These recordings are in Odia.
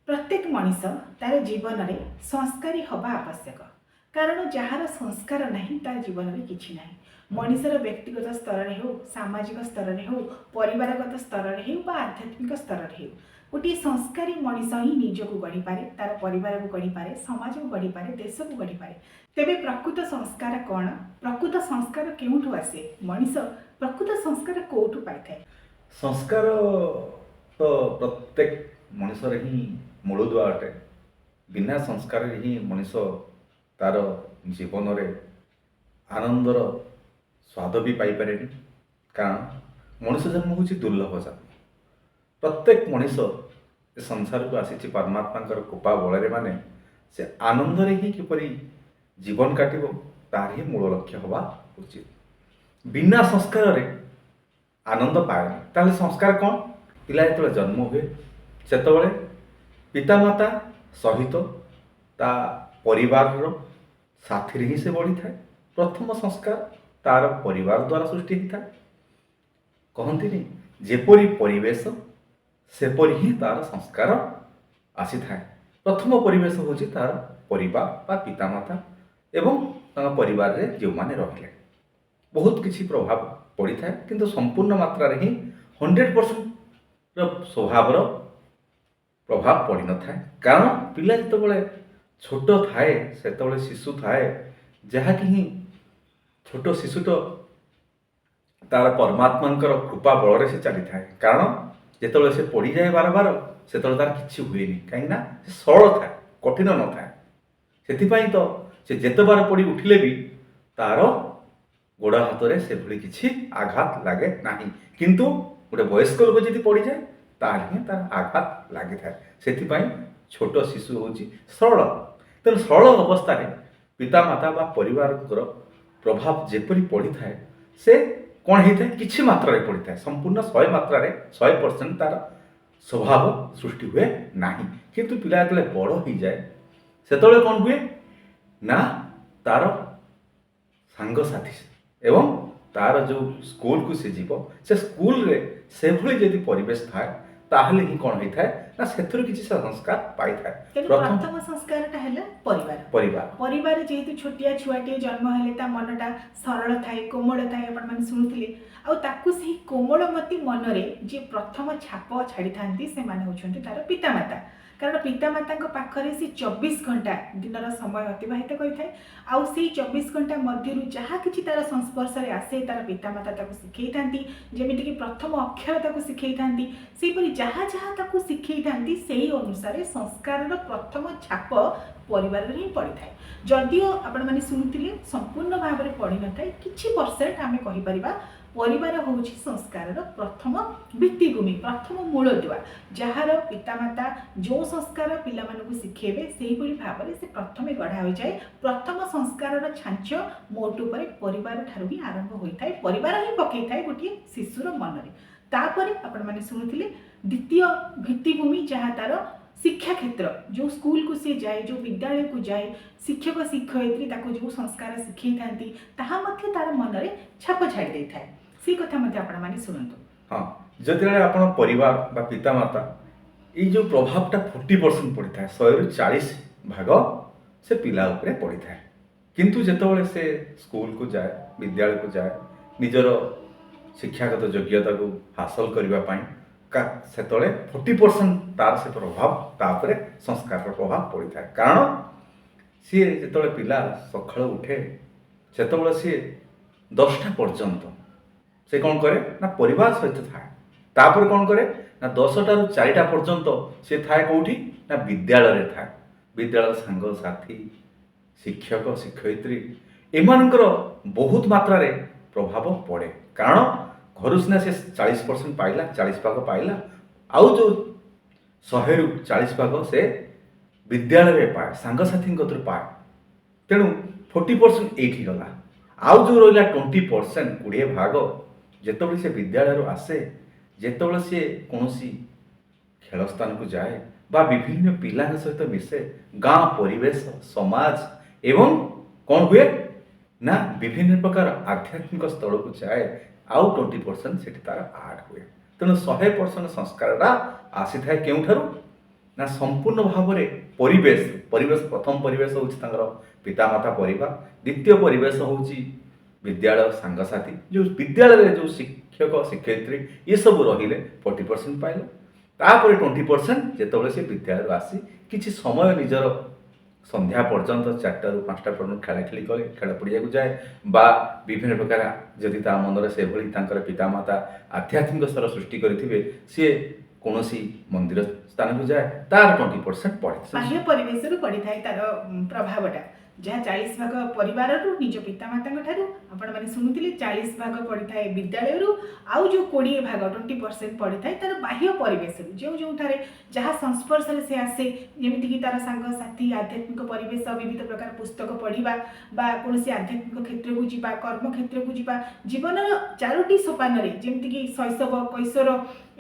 प्रत्येक मनीष तार जीवन में संस्कारी हवा आवश्यक। कारण जार संस्कार नहीं तार जीवन में किसी ना मनीषर व्यक्तिगत स्तर में हो, सामाजिक स्तर में हो, परिवारगत स्तर में हो, आध्यात्मिक स्तर में हो, गोटे संस्कारी मनीष ही निजक गढ़ी पारे, तार परिवार को गढ़ी पारे, समाज को गढ़ी पारे, देश को गढ़ी पारे। तेबे प्रकृत संस्कार कौन? प्रकृत संस्कार केउठु आसे? मनीष प्रकृत संस्कार कोठु पाई थाए? संस्कार तो प्रत्येक मनुष्य ही मूलदुआ अटे। बिना संस्कार ही मनुष्य तार जीवन में आनंदर स्वाद भी पाइपरे। कारण मनुष्य जन्म हूँ दुर्लभ जन्म। प्रत्येक मनुष्य ए संसार को आसी परमात्मा कृपा बल माने से आनंद ही किपरि जीवन काटिब तार ही मूल लक्ष्य हवा उचित। बिना संस्कार रे आनंद पाए ताले संस्कार कौन? पिला जो जन्म हुए से पितामाता सहित ता परिवार साथी ही से बढ़ी थाए। प्रथम संस्कार तार परिवार द्वारा सृष्टि होता है। कहती जेपरी परिवेश सेपरी ही तार संस्कार आसी थाए। प्रथम परिवेश हूँ तार परिवार बा पितामाता एवं परिवार रे जो माने रहिले बहुत किसी प्रभाव पड़ी थाए, किंतु संपूर्ण मात्रा रे ही 100% स्वभाव प्रभाव पड़ी न थाए। कारण पिला जिते छोट थाए से शिशु थाए जहाँकि ही छोट शिशु तो तार परमात्मा कृपा बल से चली थाए। कारण जिते से पड़ी जाए बार बार से तार किसी हुए कहीं सरल थाए, कठिन न थाए। से तो से जिते बार पड़ी उठिले भी तार गोड़ हाथ में से भली किसी आघात लगे ना। किंतु गोटे वयस्क लोक जी पड़ जाए तार ही तार आघात लगी था। से छोट शिशु हूँ सरल। तेणु सरल अवस्था पितामाता बा परिवार प्रभाव जेपरी पड़ी थाए से कौन होता है किसी मात्रा रे पड़ी थाए। संपूर्ण 100 मात्रा रे 100% तार स्वभाव सृष्टि हुए ना। किंतु पिला जो बड़ हो जाए से कौन हुए ना तार सांगसाथी एवं तार जो स्कूल को से जीव से स्कूल रे से भली यदि परिवेश थाए ताहले ही कौन होता है ना से किसी संस्कार पाई थाए। प्रथम संस्कार परिवार। परिवार परिवार जेहेतु छोटिया छुआटे जन्म हेले ता मनटा सरल थाए, कोमल थाए। आपण माने सुनुथिले आ ताकू सही कोमलमती मनरे जे प्रथम छाप छाड़ी थांती से माने होछन्ती तार पितामाता। कारण पितामाता पाखरे से 24 घंटा दिन समय अतिबाहित करिथाए। आउ से 24 घंटा मध्यरु जहा किछि तार संस्पर्श रे आसे तार पितामाता ताकू सिखै थांती। जेमिति कि प्रथम अक्षर ताकू सिखै थांती, सेहि परि जहा जहा ताकू सिखै थांती सेही अनुसार संस्कारर प्रथम छाप परिवार रे ही पड़ी थाए। जदिओ आपण माने सुनुथिले संपूर्ण भाव में पड़ी न थाए, किछि परसेंट आमे कहि परिबा परिवार हूँ संस्कार प्रथम भित्तिभूमि, प्रथम मूलदुआ। जार पितामाता जो संस्कार पिला शिखेबे से भाव में से प्रथम गढ़ा हो जाए। प्रथम संस्कार छांच मोट उपर परिवार ठारू ही आरंभ होता है। परिवार ही पकई थाए गोटे शिशुर मन में। तापर आपण माने सुनुथिले द्वितीय भित्तिभूमि जहाँ तार शिक्षा क्षेत्र, जो स्कूल को सी जाए, जो विद्यालय को जाए, शिक्षक शिक्षयित्री ताको जो संस्कार शिखई थांती ताहा मध्य तार मन में छाप छाड़ी दे थाए। से कथा मध्य आपण माने सुनंतु। हाँ, जदि आपण परिवार बा पितामाता ये जो प्रभावटा 40% पड़ी था, 100 रु 40 भाग से पिला उपरे पड़ी था। किंतु जेतबेले से स्कूल को जाए, विद्यालय को जाए, निजर शिक्षागत योग्यता को हासिल करबा पई का सेतले 40% तार से प्रभाव तापरे संस्कार प्रभाव पड़ी था। कारण सी जेतबेले पिला सकाळ उठे सेतबेले सी 10टा पर्यंत से कौन करे ना परिवार सहित थाए। तापर कौन करे ना 10टा रु 4टा पर्यंत से थाए कौटी ना विद्यालय रे थाए। विद्यालय सांग साथी, शिक्षक शिक्षयित्री एमानकर बहुत मात्रा रे प्रभाव पड़े। कारण घर सीना से 40% पाइला, 40 भाग पाइला, आउ जो 100 रु 40 भाग से विद्यालय रे पाए, सांगसाथी कतु पाए। तेणु 40% एठी गला। आउ जो रहा 20% 20 भाग जेतबे से विद्यालय आसे, जेतबे से कौन खेल स्थान को जाए बा विभिन्न पिला सहित मिसे, गाँ परिवेश समाज एवं कौन हुए ना विभिन्न प्रकार आध्यात्मिक स्थल को जाए, आउ 20% से तार आड हुए। तेणु 100% संस्कार आसी थाए केउठारु ନା ସମ୍ପୂର୍ଣ୍ଣ ଭାବରେ ପରିବେଶ ପରିବେଶ ପ୍ରଥମ ପରିବେଶ ହେଉଛି ତାଙ୍କର ପିତାମାତା ପରିବାର, ଦ୍ୱିତୀୟ ପରିବେଶ ହେଉଛି ବିଦ୍ୟାଳୟ ସାଙ୍ଗସାଥି, ଯେଉଁ ବିଦ୍ୟାଳୟରେ ଯେଉଁ ଶିକ୍ଷକ ଶିକ୍ଷୟିତ୍ରୀ ଏସବୁ ରହିଲେ 40% ପାଇଲେ। ତାପରେ 20% ଯେତେବେଳେ ସେ ବିଦ୍ୟାଳୟରୁ ଆସି କିଛି ସମୟ ନିଜର ସନ୍ଧ୍ୟା ପର୍ଯ୍ୟନ୍ତ 4ଟାରୁ 5ଟା ପର୍ଯ୍ୟନ୍ତ ଖେଳାଖେଳି କରେ, ଖେଳ ପଡ଼ିଆକୁ ଯାଏ, ବା ବିଭିନ୍ନ ପ୍ରକାର ଯଦି ତା ମନରେ ସେଭଳି ତାଙ୍କର ପିତାମାତା ଆଧ୍ୟାତ୍ମିକ ସ୍ତର ସୃଷ୍ଟି କରିଥିବେ ସିଏ କୌଣସି ମନ୍ଦିର ସ୍ଥାନକୁ ଯାଏ, ତାର 20% ପଢ଼େ। ବାହ୍ୟ ପରିବେଶରୁ ପଡ଼ିଥାଏ ତାର ପ୍ରଭାବଟା, ଯାହା 40 ଭାଗ ପରିବାରରୁ ନିଜ ପିତାମାତାଙ୍କ ଠାରୁ ଆପଣମାନେ ଶୁଣୁଥିଲେ, 40 ଭାଗ ପଡ଼ିଥାଏ ବିଦ୍ୟାଳୟରୁ, ଆଉ ଯେଉଁ 20 ଭାଗ 20% ପଡ଼ିଥାଏ ତାର ବାହ୍ୟ ପରିବେଶରୁ, ଯେଉଁଠାରେ ଯାହା ସଂସ୍ପର୍ଶରେ ସେ ଆସେ, ଯେମିତିକି ତାର ସାଙ୍ଗସାଥି, ଆଧ୍ୟାତ୍ମିକ ପରିବେଶ, ବିଭିନ୍ନ ପ୍ରକାର ପୁସ୍ତକ ପଢ଼ିବା ବା କୌଣସି ଆଧ୍ୟାତ୍ମିକ କ୍ଷେତ୍ରକୁ ଯିବା, କର୍ମକ୍ଷେତ୍ରକୁ ଯିବା, ଜୀବନର 4ଟି ସୋପାନରେ ଯେମିତିକି ଶୈଶବ, କୈଶୋର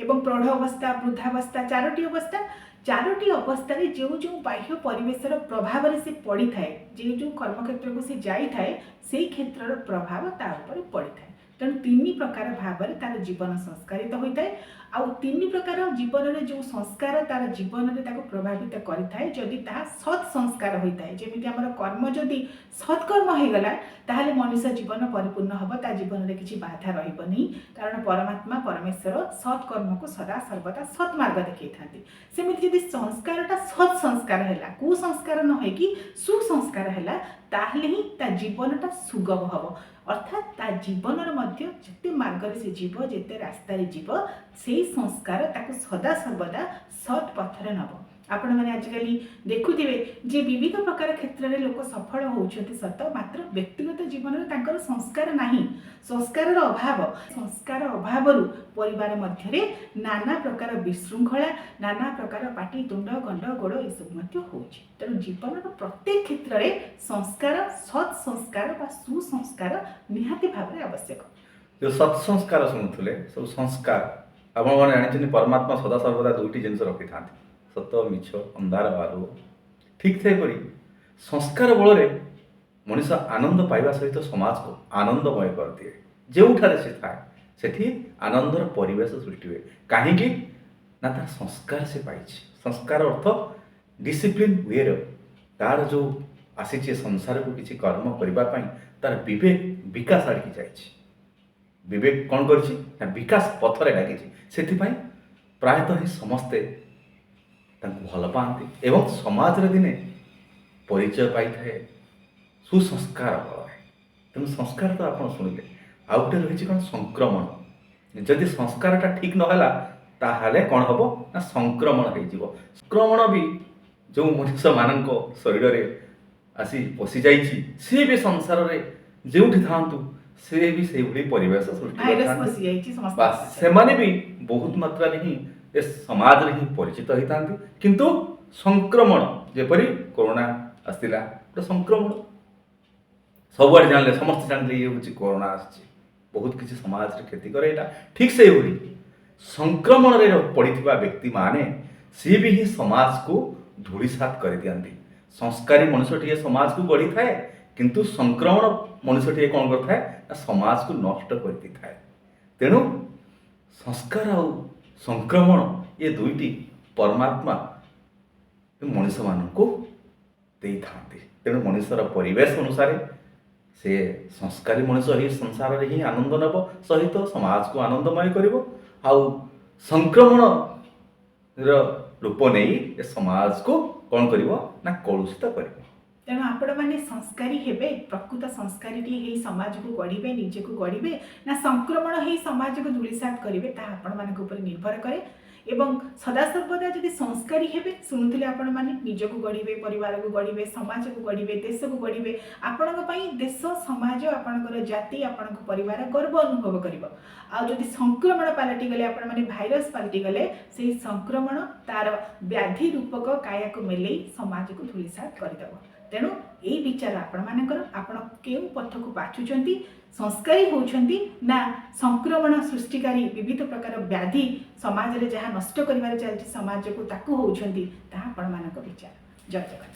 ଏବଂ ପ୍ରୌଢ଼ ଅବସ୍ଥା, ବୃଦ୍ଧାବସ୍ଥା, 4ଟି ଅବସ୍ଥା, 4ଟି ଅବସ୍ଥାରେ ଯେଉଁ ବାହ୍ୟ ପରିବେଶର ପ୍ରଭାବରେ ସେ ପଡ଼ିଥାଏ, ଯେଉଁ କର୍ମକ୍ଷେତ୍ରକୁ ସେ ଯାଇଥାଏ, ସେଇ କ୍ଷେତ୍ରର ପ୍ରଭାବ ତା ଉପରେ ପଡ଼ିଥାଏ। ତେଣୁ 3 ପ୍ରକାର ଭାବରେ ତାର ଜୀବନ ସଂସ୍କାରିତ ହୋଇଥାଏ। ଆଉ 3 ପ୍ରକାର ଜୀବନରେ ଯେଉଁ ସଂସ୍କାର ତାର ଜୀବନରେ ତାକୁ ପ୍ରଭାବିତ କରିଥାଏ, ଯଦି ତାହା ସତ୍ ସଂସ୍କାର ହୋଇଥାଏ, ଯେମିତି ଆମର କର୍ମ ଯଦି ସତ୍କର୍ମ ହୋଇଗଲା ତାହେଲେ ମଣିଷ ଜୀବନ ପରିପୂର୍ଣ୍ଣ ହେବ, ତା ଜୀବନରେ କିଛି ବାଧା ରହିବନି, କାରଣ ପରମାତ୍ମା ପରମେଶ୍ୱର ସତ୍କର୍ମକୁ ସଦା ସର୍ବଦା ସତ୍ ମାର୍ଗ ଦେଖାଇଥାନ୍ତି। ସେମିତି ଯଦି ସଂସ୍କାରଟା ସତ୍ ସଂସ୍କାର ହେଲା, କୁସଂସ୍କାର ନ ହୋଇକି ସୁସଂସ୍କାର ହେଲା, ତାହେଲେ ହିଁ ତା ଜୀବନଟା ସୁଗମ ହେବ। ଅର୍ଥାତ୍ ତା ଜୀବନର ମଧ୍ୟ ଯେତେ ମାର୍ଗରେ ସେ ଯିବ, ଯେତେ ରାସ୍ତାରେ ଯିବ, ସେଇ ସଂସ୍କାର ତାକୁ ସଦା ସର୍ବଦା ସତ୍ ପଥରେ ନେବ। ଆପଣମାନେ ଆଜିକାଲି ଦେଖୁଥିବେ ଯେ ବିଭିନ୍ନ ପ୍ରକାର କ୍ଷେତ୍ରରେ ଲୋକ ସଫଳ ହେଉଛନ୍ତି ସତ, ମାତ୍ର ବ୍ୟକ୍ତିଗତ ଜୀବନରେ ତାଙ୍କର ସଂସ୍କାର ନାହିଁ, ସଂସ୍କାରର ଅଭାବ। ସଂସ୍କାର ଅଭାବରୁ ପରିବାର ମଧ୍ୟରେ ନାନା ପ୍ରକାର ବିଶୃଙ୍ଖଳା, ନାନା ପ୍ରକାର ପାଟିତୁଣ୍ଡ, ଗଣ୍ଡଗୋଳ ଏସବୁ ମଧ୍ୟ ହେଉଛି। ତେଣୁ ଜୀବନର ପ୍ରତ୍ୟେକ କ୍ଷେତ୍ରରେ ସଂସ୍କାର, ସତ୍ ସଂସ୍କାର ବା ସୁସଂସ୍କାର ନିହାତି ଭାବରେ ଆବଶ୍ୟକ। ଯେଉଁ ସତ୍ସଂସ୍କାର ଶୁଣୁଥିଲେ, ସବୁ ସଂସ୍କାର ଆପଣମାନେ ଜାଣିଛନ୍ତି ପରମାତ୍ମା ସଦାସର୍ବଦା 2ଟି ଜିନିଷ ରଖିଥାନ୍ତି, ସତ ମିଛ, ଅନ୍ଧାର ଆଲୁଅ। ଠିକ୍ ସେହିପରି ସଂସ୍କାର ବଳରେ ମଣିଷ ଆନନ୍ଦ ପାଇବା ସହିତ ସମାଜକୁ ଆନନ୍ଦମୟ କରିଦିଏ। ଯେଉଁଠାରେ ସେ ଥାଏ ସେଠି ଆନନ୍ଦର ପରିବେଶ ସୃଷ୍ଟି ହୁଏ। କାହିଁକି ନା ତାର ସଂସ୍କାର ସେ ପାଇଛି। ସଂସ୍କାର ଅର୍ଥ ଡିସିପ୍ଲିନ୍ ୱେର, ତାର ଯେଉଁ ଆସିଛି ସଂସାରକୁ କିଛି କର୍ମ କରିବା ପାଇଁ, ତାର ବିବେକ ବିକାଶ ଆଡ଼ିକି ଯାଇଛି। ବିବେକ କ'ଣ କରିଛି ନା ବିକାଶ ପଥରେ ଲାଗିଛି। ସେଥିପାଇଁ ପ୍ରାୟତଃ ହିଁ ସମସ୍ତେ ତାଙ୍କୁ ଭଲ ପାଆନ୍ତି ଏବଂ ସମାଜରେ ଦିନେ ପରିଚୟ ପାଇଥାଏ ସୁସଂସ୍କାର ବଳରେ। ତେଣୁ ସଂସ୍କାର ତ ଆପଣ ଶୁଣିଲେ, ଆଉ ଗୋଟେ ରହିଛି କ'ଣ ସଂକ୍ରମଣ। ଯଦି ସଂସ୍କାରଟା ଠିକ୍ ନହେଲା ତାହେଲେ କ'ଣ ହେବ ନା ସଂକ୍ରମଣ ହେଇଯିବ। ସଂକ୍ରମଣ ବି ଯେଉଁ ମଣିଷମାନଙ୍କ ଶରୀରରେ ଆସି ପଶିଯାଇଛି, ସିଏ ବି ସଂସାରରେ ଯେଉଁଠି ଥାଆନ୍ତୁ ସେ ବି ସେଇଭଳି ପରିବେଶ ସୃଷ୍ଟି କରିଥାନ୍ତି। ବାସ୍ ସେମାନେ ବି ବହୁତ ମାତ୍ରାରେ ହିଁ ଏ ସମାଜରେ ହିଁ ପରିଚିତ ହୋଇଥାନ୍ତି। କିନ୍ତୁ ସଂକ୍ରମଣ, ଯେପରି କରୋନା ଆସିଥିଲା, ଗୋଟେ ସଂକ୍ରମଣ, ସବୁଆଡ଼େ ଜାଣିଲେ, ସମସ୍ତେ ଜାଣିଲେ ଇଏ ହେଉଛି କରୋନା ଆସିଛି, ବହୁତ କିଛି ସମାଜରେ କ୍ଷତି କରେ ଏଇଟା। ଠିକ୍ ସେଇଭଳି ସଂକ୍ରମଣରେ ପଡ଼ିଥିବା ବ୍ୟକ୍ତିମାନେ ସିଏ ବି ହିଁ ସମାଜକୁ ଧୂଳିସାତ୍ କରିଦିଅନ୍ତି। ସଂସ୍କାରୀ ମଣିଷଟିଏ ସମାଜକୁ ଗଢ଼ିଥାଏ, କିନ୍ତୁ ସଂକ୍ରମଣ ମଣିଷଟିଏ କ'ଣ କରିଥାଏ ନା ସମାଜକୁ ନଷ୍ଟ କରିଦେଇଥାଏ। ତେଣୁ ସଂସ୍କାର ଆଉ ସଂକ୍ରମଣ ଏ 2ଟି ପରମାତ୍ମା ମଣିଷମାନଙ୍କୁ ଦେଇଥାନ୍ତି। ତେଣୁ ମଣିଷର ପରିବେଶ ଅନୁସାରେ ସେ ସଂସ୍କାରୀ ମଣିଷ ଏହି ସଂସାରରେ ହିଁ ଆନନ୍ଦ ନେବ, ସହିତ ସମାଜକୁ ଆନନ୍ଦମୟ କରିବ, ଆଉ ସଂକ୍ରମଣର ରୂପ ନେଇ ଏ ସମାଜକୁ କ'ଣ କରିବ ନା କଳୁଷିତ କରିବ। ତେଣୁ ଆପଣମାନେ ସଂସ୍କାରୀ ହେବେ, ପ୍ରକୃତ ସଂସ୍କାରୀଟିଏ ହେଇ ସମାଜକୁ ଗଢ଼ିବେ, ନିଜକୁ ଗଢ଼ିବେ, ନା ସଂକ୍ରମଣ ହେଇ ସମାଜକୁ ଧୂଳିସାତ୍ କରିବେ, ତାହା ଆପଣମାନଙ୍କ ଉପରେ ନିର୍ଭର କରେ। ଏବଂ ସଦାସର୍ବଦା ଯଦି ସଂସ୍କାରୀ ହେବେ, ଶୁଣୁଥିଲେ ଆପଣମାନେ, ନିଜକୁ ଗଢ଼ିବେ, ପରିବାରକୁ ଗଢ଼ିବେ, ସମାଜକୁ ଗଢ଼ିବେ, ଦେଶକୁ ଗଢ଼ିବେ, ଆପଣଙ୍କ ପାଇଁ ଦେଶ, ସମାଜ, ଆପଣଙ୍କର ଜାତି, ଆପଣଙ୍କ ପରିବାର ଗର୍ବ ଅନୁଭବ କରିବ। ଆଉ ଯଦି ସଂକ୍ରମଣ ପାଲଟିଗଲେ, ଆପଣମାନେ ଭାଇରସ୍ ପାଲଟିଗଲେ, ସେହି ସଂକ୍ରମଣ ତାର ବ୍ୟାଧି ରୂପକ କାୟାକୁ ମେଲେଇ ସମାଜକୁ ଧୂଳିସାତ୍ କରିଦେବ। ତେଣୁ ଏଇ ବିଚାର ଆପଣମାନଙ୍କର, ଆପଣ କେଉଁ ପଥକୁ ବାଛୁଛନ୍ତି, ସଂସ୍କାରୀ ହେଉଛନ୍ତି ନା ସଂକ୍ରମଣ ସୃଷ୍ଟିକାରୀ ବିବିଧ ପ୍ରକାର ବ୍ୟାଧି ସମାଜରେ ଯାହା ନଷ୍ଟ କରିବାରେ ଚାଲିଛି ସମାଜକୁ, ତାକୁ ହେଉଛନ୍ତି, ତାହା ଆପଣମାନଙ୍କ ବିଚାର। ଜୟ ଜଗନ୍ନାଥ।